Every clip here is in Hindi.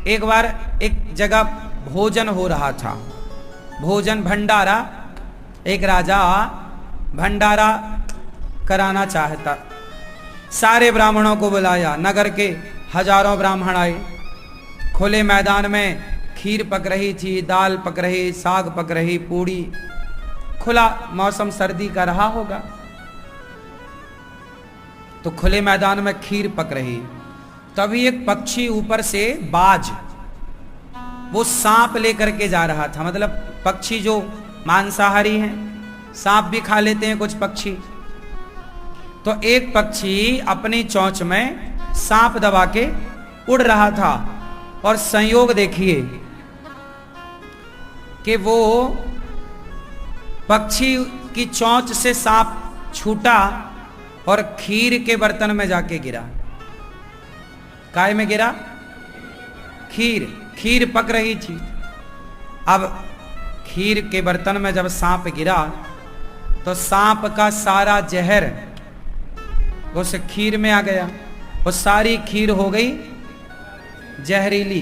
एक बार एक जगह भोजन हो रहा था, भोजन भंडारा, एक राजा भंडारा कराना चाहता। सारे ब्राह्मणों को बुलाया, नगर के हजारों ब्राह्मण आए। खुले मैदान में खीर पक रही थी, दाल पक रही, साग पक रही, पूड़ी, खुला मौसम सर्दी का रहा होगा, तो खुले मैदान में खीर पक रही। तभी एक पक्षी ऊपर से, बाज, वो सांप लेकर के जा रहा था। मतलब पक्षी जो मांसाहारी हैं, सांप भी खा लेते हैं कुछ पक्षी। तो एक पक्षी अपनी चोंच में सांप दबा के उड़ रहा था, और संयोग देखिए कि वो पक्षी की चोंच से सांप छूटा और खीर के बर्तन में जाके गिरा। काय में गिरा? खीर पक रही थी। अब खीर के बर्तन में जब सांप गिरा तो सांप का सारा जहर उस खीर में आ गया, वो सारी खीर हो गई जहरीली।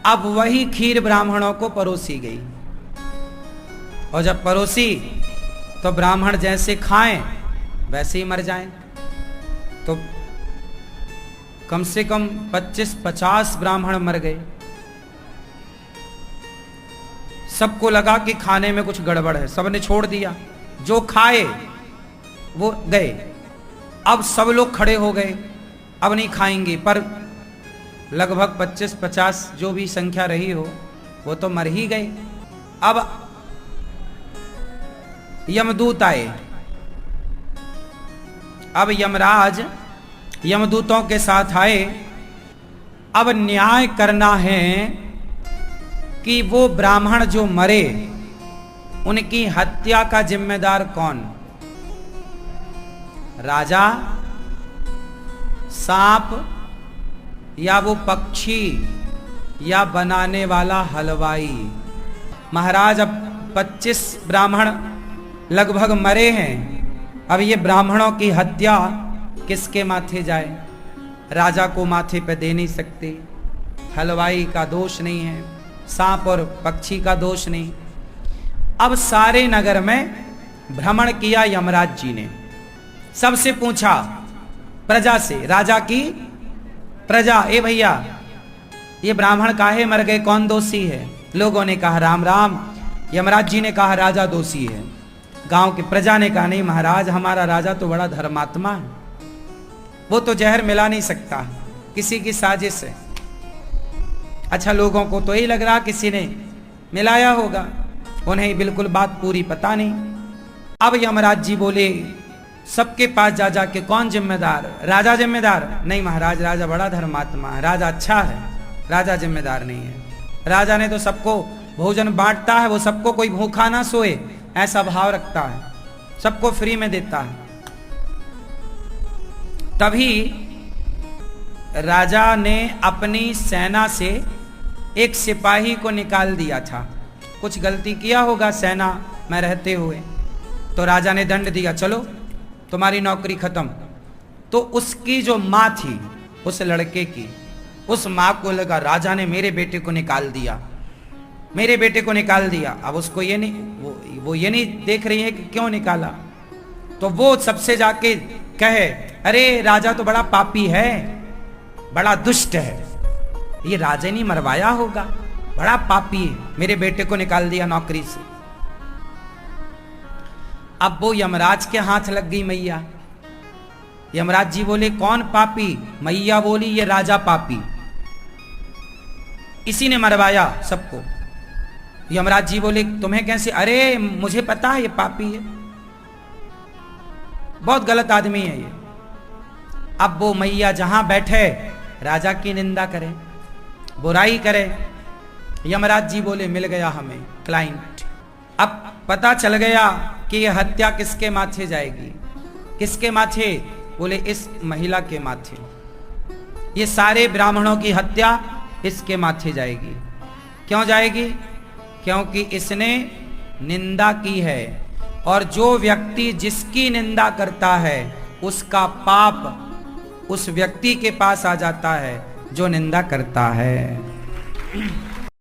अब वही खीर ब्राह्मणों को परोसी गई, और जब परोसी तो ब्राह्मण जैसे खाएं वैसे ही मर जाएं। तो कम से कम 25-50 ब्राह्मण मर गए। सबको लगा कि खाने में कुछ गड़बड़ है, सबने छोड़ दिया, जो खाए वो गए। अब सब लोग खड़े हो गए, अब नहीं खाएंगे, पर लगभग 25-50 जो भी संख्या रही हो वो तो मर ही गए। अब यमदूत आए। अब यमराज यमदूतों के साथ आए। अब न्याय करना है कि वो ब्राह्मण जो मरे उनकी हत्या का जिम्मेदार कौन? राजा, सांप, या वो पक्षी, या बनाने वाला हलवाई? महाराज अब 25 ब्राह्मण लगभग मरे हैं। अब ये ब्राह्मणों की हत्या किसके माथे जाए? राजा को माथे पे दे नहीं सकते, हलवाई का दोष नहीं है, सांप और पक्षी का दोष नहीं। अब सारे नगर में भ्रमण किया यमराज जी ने, सबसे पूछा, प्रजा से, राजा की प्रजा, ए भैया ये ब्राह्मण काहे मर गए, कौन दोषी है? लोगों ने कहा राम राम। यमराज जी ने कहा राजा दोषी है। गांव की प्रजा ने कहा नहीं महाराज, हमारा राजा तो बड़ा धर्मात्मा है, वो तो जहर मिला नहीं सकता, किसी की साजिश है। अच्छा, लोगों को तो यही लग रहा किसी ने मिलाया होगा, उन्हें बिल्कुल बात पूरी पता नहीं। अब यमराज जी बोले सबके पास जा जाके, कौन जिम्मेदार? राजा जिम्मेदार? नहीं महाराज, राजा बड़ा धर्मात्मा है, राजा अच्छा है, राजा जिम्मेदार नहीं है। राजा ने तो सबको भोजन बांटता है, वो सबको कोई भूखा ना सोए ऐसा भाव रखता है, सबको फ्री में देता है। तभी राजा ने अपनी सेना से एक सिपाही को निकाल दिया था। कुछ गलती किया होगा सेना में रहते हुए, तो राजा ने दंड दिया, चलो तुम्हारी नौकरी खत्म। तो उसकी जो माँ थी, उस लड़के की, उस माँ को लगा राजा ने मेरे बेटे को निकाल दिया, मेरे बेटे को निकाल दिया। अब उसको ये नहीं, वो ये नहीं देख रही है कि क्यों निकाला। तो वो सबसे जाके कहे, अरे राजा तो बड़ा पापी है, बड़ा दुष्ट है, ये राजा ने मरवाया होगा, बड़ा पापी है, मेरे बेटे को निकाल दिया नौकरी से। अब वो यमराज के हाथ लग गई मैया। यमराज जी बोले कौन पापी? मैया बोली ये राजा पापी, इसी ने मरवाया सबको। यमराज जी बोले तुम्हें कैसे? अरे मुझे पता है ये पापी है, बहुत गलत आदमी है ये। अब वो मैया जहां बैठे राजा की निंदा करे, बुराई करे। यमराज जी बोले मिल गया हमें क्लाइंट, अब पता चल गया कि ये हत्या किसके माथे जाएगी। किसके माथे? बोले इस महिला के माथे, ये सारे ब्राह्मणों की हत्या इसके माथे जाएगी। क्यों जाएगी? क्योंकि इसने निंदा की है, और जो व्यक्ति जिसकी निंदा करता है उसका पाप उस व्यक्ति के पास आ जाता है जो निंदा करता है।